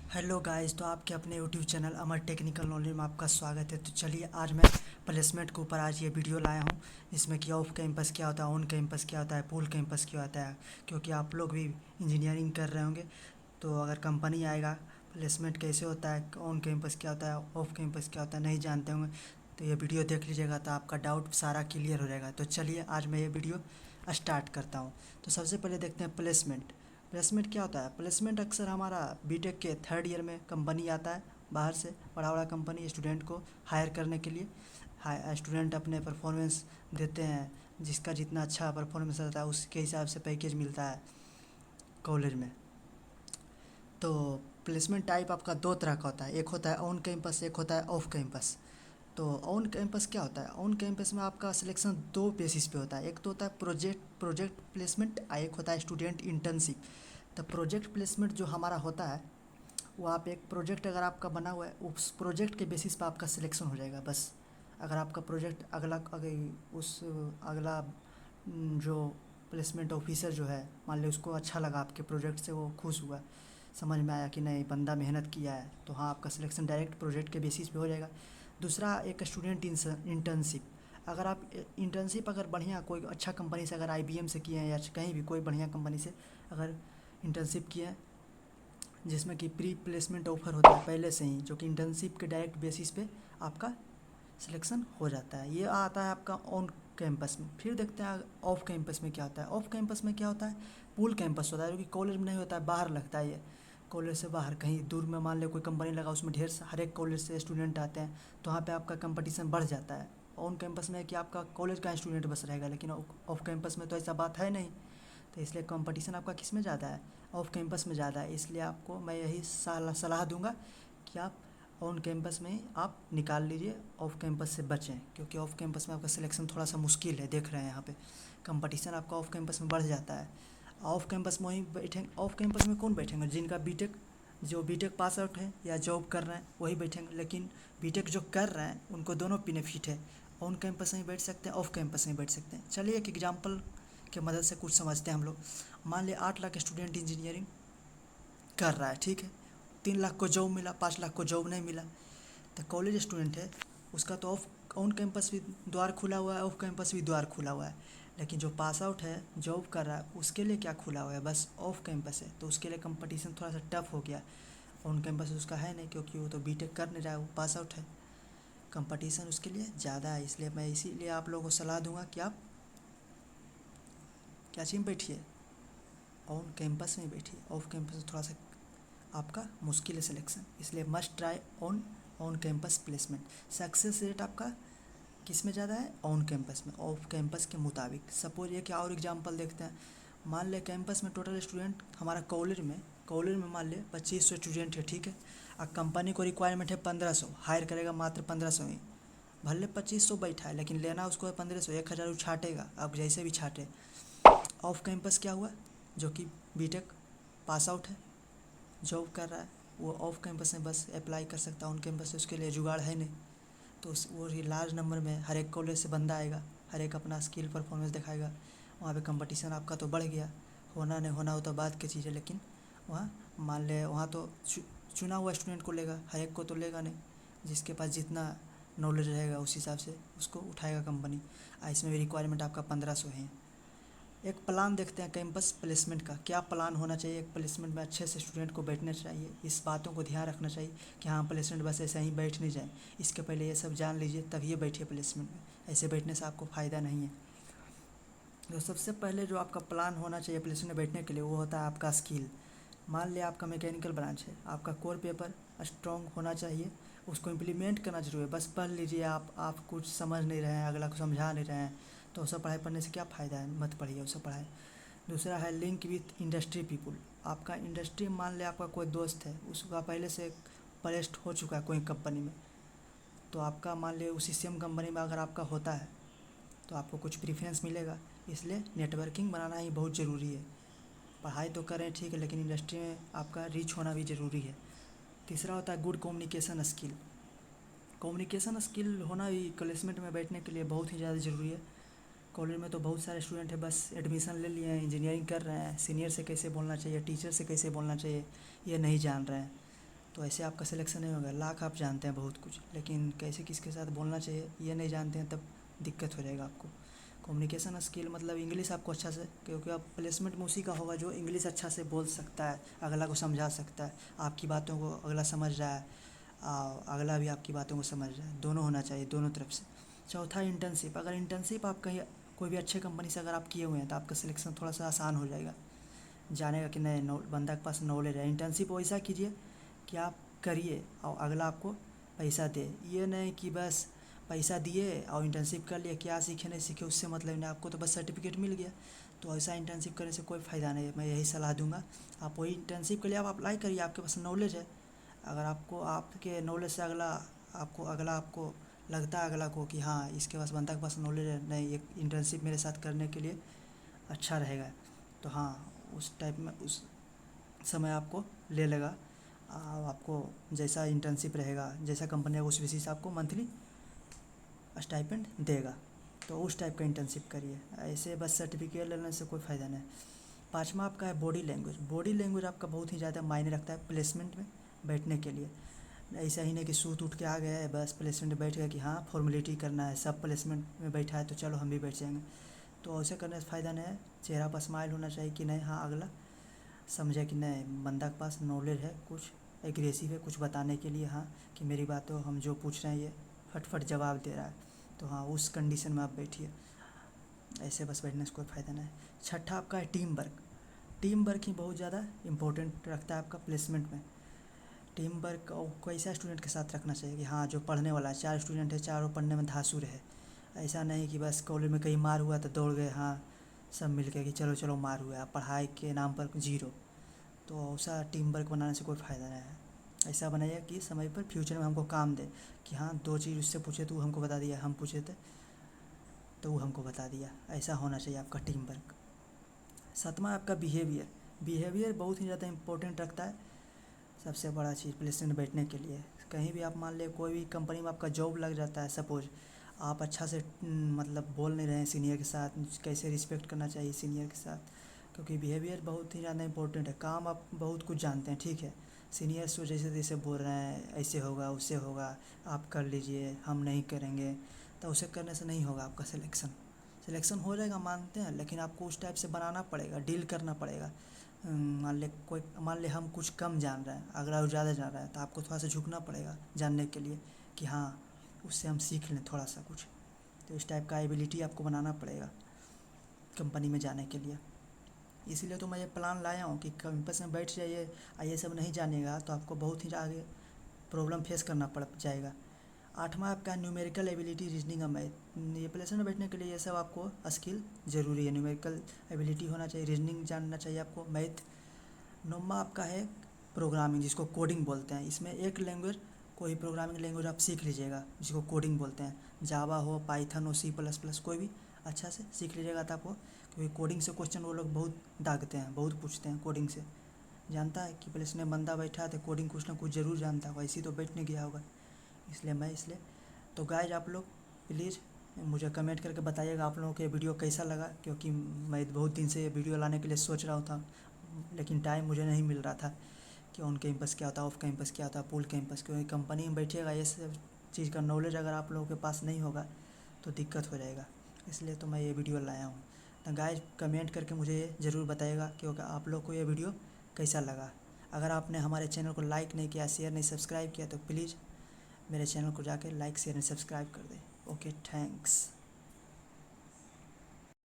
Hello guys, तो आपके अपने यूट्यूब चैनल अमर टेक्निकल नॉलेज में आपका स्वागत है। तो चलिए आज मैं प्लेसमेंट के ऊपर आज ये वीडियो लाया हूँ, जिसमें कि ऑफ कैंपस क्या होता है, ऑन कैंपस क्या होता है, पूल कैंपस क्या होता है। क्योंकि आप लोग भी इंजीनियरिंग कर रहे होंगे, तो अगर कंपनी आएगा प्लेसमेंट कैसे होता है, ऑन कैंपस क्या होता है, ऑफ कैंपस क्या होता है, नहीं जानते होंगे तो ये वीडियो देख लीजिएगा, तो आपका डाउट सारा क्लियर हो जाएगा। तो चलिए आज मैं ये वीडियो स्टार्ट करता हूँ। तो सबसे पहले देखते हैं प्लेसमेंट। प्लेसमेंट क्या होता है? प्लेसमेंट अक्सर हमारा बीटेक के थर्ड ईयर में कंपनी आता है, बाहर से बड़ा बड़ा कंपनी स्टूडेंट को हायर करने के लिए। स्टूडेंट अपने परफॉर्मेंस देते हैं, जिसका जितना अच्छा परफॉर्मेंस रहता है उसके हिसाब से पैकेज मिलता है कॉलेज में। तो प्लेसमेंट टाइप आपका दो तरह का होता है, एक होता है ऑन कैंपस, एक होता है ऑफ कैंपस। तो ऑन कैंपस क्या होता है? ऑन कैंपस में आपका सिलेक्शन दो बेसिस पे होता है, एक तो होता है प्रोजेक्ट प्लेसमेंट, एक होता है स्टूडेंट इंटर्नशिप। तो प्रोजेक्ट प्लेसमेंट जो हमारा होता है, वो आप एक प्रोजेक्ट अगर आपका बना हुआ है, उस प्रोजेक्ट के बेसिस पे आपका सिलेक्शन हो जाएगा बस। अगर आपका प्रोजेक्ट अगला जो प्लेसमेंट ऑफिसर जो है, मान ली उसको अच्छा लगा आपके प्रोजेक्ट से, वो खुश हुआ, समझ में आया कि नहीं बंदा मेहनत किया है, तो हाँ आपका सिलेक्शन डायरेक्ट प्रोजेक्ट के बेसिस पे हो जाएगा। दूसरा एक स्टूडेंट इंटर्नशिप। अगर आप इंटर्नशिप अगर बढ़िया कोई अच्छा कंपनी से, अगर आईबीएम से किए हैं या कहीं भी कोई बढ़िया कंपनी से अगर इंटर्नशिप किए हैं, जिसमें कि प्री प्लेसमेंट ऑफर होता है पहले से ही, जो कि इंटर्नशिप के डायरेक्ट बेसिस पे आपका सिलेक्शन हो जाता है। ये आता है आपका ऑन कैंपस में। फिर देखते हैं ऑफ कैंपस में क्या होता है। ऑफ कैंपस में क्या होता है? पूल कैंपस होता है, जो कि कॉलेज में नहीं होता है, बाहर लगता है। ये कॉलेज से बाहर कहीं दूर में, मान लो कोई कंपनी लगा, उसमें हर एक कॉलेज से स्टूडेंट आते हैं, तो वहाँ पे आपका कंपटीशन बढ़ जाता है। ऑन कैंपस में है कि आपका कॉलेज का स्टूडेंट बस रहेगा, लेकिन ऑफ कैंपस में तो ऐसा बात है नहीं। तो इसलिए कंपटीशन आपका किस में ज़्यादा है? ऑफ कैंपस में ज़्यादा है। इसलिए आपको मैं यही सलाह दूंगा कि आप ऑन कैंपस में ही आप निकाल लीजिए, ऑफ कैंपस से बचें, क्योंकि ऑफ कैंपस में आपका सिलेक्शन थोड़ा सा मुश्किल है। देख रहे हैं यहाँ पे कंपटीशन आपका ऑफ कैंपस में बढ़ जाता है। ऑफ कैंपस में वहीं बैठेंगे। ऑफ कैंपस में कौन बैठेंगे? जिनका बीटेक, जो बीटेक पास आउट है या जॉब कर रहे हैं वही बैठेंगे। लेकिन बीटेक जो कर रहे हैं उनको दोनों बेनिफिट है, ऑन कैंपस में बैठ सकते हैं, ऑफ कैंपस में बैठ सकते हैं। चलिए एक एग्जांपल के मदद से कुछ समझते हैं हम लोग। मान लिया 8 लाख स्टूडेंट इंजीनियरिंग कर रहा है, ठीक है। 3 लाख को जॉब मिला, 5 लाख को जॉब नहीं मिला। तो कॉलेज स्टूडेंट है, उसका तो ऑफ ऑन कैंपस भी द्वार खुला हुआ है, ऑफ कैंपस भी द्वार खुला हुआ है। लेकिन जो पास आउट है, जॉब कर रहा है, उसके लिए क्या खुला हुआ है? बस ऑफ कैंपस है। तो उसके लिए कंपटीशन थोड़ा सा टफ हो गया। ऑन कैंपस उसका है नहीं, क्योंकि वो तो बीटेक कर नहीं रहा है, वो पास आउट है। कंपटीशन उसके लिए ज़्यादा है। इसलिए मैं इसीलिए आप लोगों को सलाह दूंगा कि आप क्या चीज़ में बैठिए, ऑन कैंपस में बैठिए। ऑफ कैंपस थोड़ा सा आपका मुश्किल है सिलेक्शन, इसलिए must try on on campus placement. Success rate आपका किस में ज़्यादा है? ऑन कैंपस में, ऑफ कैंपस के मुताबिक। सपोज एक और एग्जांपल देखते हैं। मान ले कैंपस में टोटल स्टूडेंट हमारा कॉलेज में मान ले 2500 स्टूडेंट है, ठीक है। अब कंपनी को रिक्वायरमेंट है 1500, हायर करेगा मात्र 1500 ही। भले 2500 बैठा है, लेकिन लेना उसको है 1500, 1000 छाटेगा, अब जैसे भी छाटे। ऑफ कैंपस क्या हुआ? जो कि बीटेक पास आउट है, जॉब कर रहा है, वो ऑफ कैंपस में बस अप्लाई कर सकता है। ऑन कैंपस से उसके लिए जुगाड़ है नहीं। तो वो लार्ज नंबर में हर एक कॉलेज से बंदा आएगा, हर एक अपना स्किल परफॉर्मेंस दिखाएगा। वहाँ पे कंपटीशन आपका तो बढ़ गया। होना नहीं होना हो तो बात की चीज़ है, लेकिन वहाँ मान ले वहाँ तो चुना हुआ स्टूडेंट को लेगा, हर एक को तो लेगा नहीं। जिसके पास जितना नॉलेज रहेगा उस हिसाब से उसको उठाएगा कंपनी। इसमें भी रिक्वायरमेंट आपका 1500 है। एक प्लान देखते हैं कैंपस प्लेसमेंट का, क्या प्लान होना चाहिए एक प्लेसमेंट में? अच्छे से स्टूडेंट को बैठना चाहिए, इस बातों को ध्यान रखना चाहिए कि हाँ प्लेसमेंट बस ऐसे ही बैठ नहीं जाए। इसके पहले ये सब जान लीजिए, तभी ये बैठिए प्लेसमेंट में। ऐसे बैठने से आपको फ़ायदा नहीं है। तो सबसे पहले जो आपका प्लान होना चाहिए प्लेसमेंट में बैठने के लिए, वो होता है आपका स्किल। मान लिया आपका मैकेनिकल ब्रांच है, आपका कोर पेपर स्ट्रॉन्ग होना चाहिए, उसको इम्प्लीमेंट करना जरूरी है। बस पढ़ लीजिए, आप कुछ समझ नहीं रहे हैं, अगला को समझा नहीं रहे हैं, तो वो सब पढ़ाई पढ़ने से क्या फ़ायदा है? मत पढ़िए वो सब पढ़ाई। दूसरा है लिंक विथ इंडस्ट्री पीपुल। आपका इंडस्ट्री, मान लिया आपका कोई दोस्त है, उसका पहले से प्लेस्ड हो चुका है कोई कंपनी में, तो आपका मान लिया उसी सेम कंपनी में अगर आपका होता है तो आपको कुछ प्रीफरेंस मिलेगा। इसलिए नेटवर्किंग बनाना ही बहुत ज़रूरी है। पढ़ाई तो करें ठीक है, लेकिन इंडस्ट्री में आपका रीच होना भी ज़रूरी है। तीसरा होता है good communication skill. Communication skill होना भी प्लेसमेंट में बैठने के लिए बहुत ही ज़्यादा ज़रूरी है। कॉलेज में तो बहुत सारे स्टूडेंट हैं, बस एडमिशन ले लिए हैं, इंजीनियरिंग कर रहे हैं, सीनियर से कैसे बोलना चाहिए, टीचर से कैसे बोलना चाहिए, ये नहीं जान रहे हैं। तो ऐसे आपका सिलेक्शन नहीं होगा। लाख आप जानते हैं बहुत कुछ, लेकिन कैसे किसके साथ बोलना चाहिए ये नहीं जानते हैं, तब दिक्कत हो जाएगा आपको। कम्युनिकेशन स्किल मतलब इंग्लिश आपको अच्छा से, क्योंकि आप प्लेसमेंट में उसी का होगा जो इंग्लिश अच्छा से बोल सकता है, अगला को समझा सकता है, आपकी बातों को अगला समझ रहा है, अगला भी आपकी बातों को समझ रहा है, दोनों होना चाहिए दोनों तरफ से। चौथा इंटर्नशिप, अगर इंटर्नशिप आप कहीं कोई भी अच्छे कंपनी से अगर आप किए हुए हैं तो आपका सिलेक्शन थोड़ा सा आसान हो जाएगा, जानेगा कि नहीं बंदा के पास नॉलेज है। इंटर्नशिप वैसा कीजिए कि आप करिए और अगला आपको पैसा दे, ये नहीं कि बस पैसा दिए और इंटर्नशिप कर लिए, क्या सीखे नहीं सीखे उससे मतलब नहीं, आपको तो बस सर्टिफिकेट मिल गया। तो ऐसा इंटर्नशिप करने से कोई फ़ायदा नहीं है। मैं यही सलाह दूंगा, आप वही इंटर्नशिप के लिए आप अप्लाई करिए, आपके पास नॉलेज है। अगर आपको आपके नॉलेज से अगला आपको लगता है अगला को कि हाँ इसके पास बंदा के पास नॉलेज है, नहीं एक इंटर्नशिप मेरे साथ करने के लिए अच्छा रहेगा, तो हाँ उस टाइप में उस समय आपको ले लेगा। आपको जैसा इंटर्नशिप रहेगा, जैसा कंपनी है उस बेसिस आपको मंथली स्टाइपेंड देगा, तो उस टाइप का इंटर्नशिप करिए। ऐसे बस सर्टिफिकेट लेने से कोई फ़ायदा नहीं। पाँचवा आपका है बॉडी लैंग्वेज। बॉडी लैंग्वेज आपका बहुत ही ज़्यादा मायने रखता है प्लेसमेंट में बैठने के लिए। ऐसा ही नहीं कि सूट उठ के आ गया है बस प्लेसमेंट में बैठ गया कि हाँ फॉर्मेलिटी करना है, सब प्लेसमेंट में बैठा है तो चलो हम भी बैठ जाएंगे, तो ऐसे करने से फ़ायदा नहीं है। चेहरा पर स्माइल होना चाहिए कि नहीं हाँ अगला समझे कि नहीं बंदा के पास नॉलेज है, कुछ एग्रेसिव है कुछ बताने के लिए, हाँ कि मेरी बात तो हम जो पूछ रहे हैं ये फटफट जवाब दे रहा है, तो हाँ उस कंडीशन में आप बैठिए। ऐसे बस बैठने से कोई फ़ायदा नहीं है। छठा आपका है टीम वर्क। टीम वर्क ही बहुत ज़्यादा इंपॉर्टेंट रखता है आपका प्लेसमेंट में। टीम वर्क और कैसा स्टूडेंट के साथ रखना चाहिए कि हाँ जो पढ़ने वाला है, 4 स्टूडेंट है, चारों पढ़ने में धांसू रहे। ऐसा नहीं कि बस कॉलेज में कहीं मार हुआ तो दौड़ गए, हाँ सब मिल के कि चलो चलो मार हुआ, पढ़ाई के नाम पर जीरो, तो ऐसा टीम वर्क बनाने से कोई फ़ायदा नहीं है। ऐसा बनाइए कि समय पर फ्यूचर में हमको काम दे, कि हाँ 2 चीज़ उससे पूछे तो वो हमको बता दिया, हम पूछे थे तो वो हमको बता दिया। ऐसा होना चाहिए आपका टीम वर्क। सातवां आपका बिहेवियर। बिहेवियर बहुत ही ज़्यादा इंपॉर्टेंट रखता है, सबसे बड़ा चीज़ प्लेसमेंट में बैठने के लिए। कहीं भी आप मान लें कोई भी कंपनी में आपका जॉब लग जाता है, सपोज़ आप अच्छा से मतलब बोल नहीं रहे हैं सीनियर के साथ, कैसे रिस्पेक्ट करना चाहिए सीनियर के साथ, क्योंकि बिहेवियर बहुत ही ज़्यादा इंपॉर्टेंट है। काम आप बहुत कुछ जानते हैं ठीक है, सीनियर्स को जैसे जैसे बोल रहे हैं ऐसे होगा उससे होगा, आप कर लीजिए हम नहीं करेंगे, तो उसे करने से नहीं होगा आपका सिलेक्शन हो जाएगा मानते हैं, लेकिन आपको उस टाइप से बनाना पड़ेगा, डील करना पड़ेगा। मान ले हम कुछ कम जान रहे हैं, अगला वो ज़्यादा जान रहा है, तो आपको थोड़ा सा झुकना पड़ेगा जानने के लिए कि हाँ उससे हम सीख लें थोड़ा सा कुछ। तो इस टाइप का एबिलिटी आपको बनाना पड़ेगा कंपनी में जाने के लिए। इसीलिए तो मैं ये प्लान लाया हूँ कि कैंपस में बैठ जाइए, ये सब नहीं जानिएगा तो आपको बहुत ही आगे प्रॉब्लम फेस करना पड़ जाएगा। आठवां आपका न्यूमेरिकल एबिलिटी, रीजनिंग और मैथ। ये प्लेसमेंट में बैठने के लिए ये सब आपको स्किल ज़रूरी है। न्यूमेरिकल एबिलिटी होना चाहिए, रीजनिंग जानना चाहिए आपको, मैथ। नौवां आपका है प्रोग्रामिंग, जिसको कोडिंग बोलते हैं। इसमें एक लैंग्वेज, कोई प्रोग्रामिंग लैंग्वेज आप सीख लीजिएगा जिसको कोडिंग बोलते हैं, जावा हो, पाइथन हो, C++, कोई भी अच्छा से सीख लीजिएगा तो आपको, क्योंकि कोडिंग से क्वेश्चन वो लोग बहुत दागते हैं, बहुत पूछते हैं कोडिंग से। जानता है कि प्लेस में बंदा बैठा है तो कोडिंग कुछ ना कुछ ज़रूर जानता होगा, ऐसी तो बैठ नहीं गया होगा। इसलिए तो गाइज आप लोग प्लीज़ मुझे कमेंट करके बताइएगा आप लोगों को ये वीडियो कैसा लगा, क्योंकि मैं बहुत दिन से ये वीडियो लाने के लिए सोच रहा था, लेकिन टाइम मुझे नहीं मिल रहा था कि ऑन कैंपस क्या होता है, ऑफ कैंपस क्या होता है, पूल कैंपस, क्योंकि कंपनी में बैठिएगा ये सब चीज़ का नॉलेज अगर आप लोगों के पास नहीं होगा तो दिक्कत हो जाएगा। इसलिए तो मैं ये वीडियो लाया हूँ। तो गाइज कमेंट करके मुझे ज़रूर बताइएगा क्योंकि आप लोग को ये वीडियो कैसा लगा। अगर आपने हमारे चैनल को लाइक नहीं किया, शेयर नहीं, सब्सक्राइब किया तो प्लीज़ मेरे चैनल को जाकर लाइक शेयर एंड सब्सक्राइब कर दें। Okay thanks.